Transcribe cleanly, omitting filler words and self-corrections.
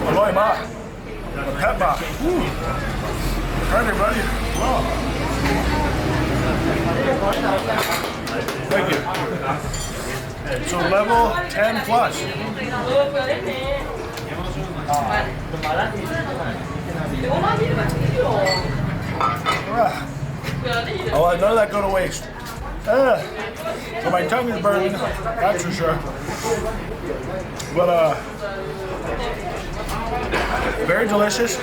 อร่อยมากแซ่บมากEverybody, wow. Thank you. So level 10 plus. Oh, none of that go to waste. So my tongue is burning, that's for sure. But very delicious.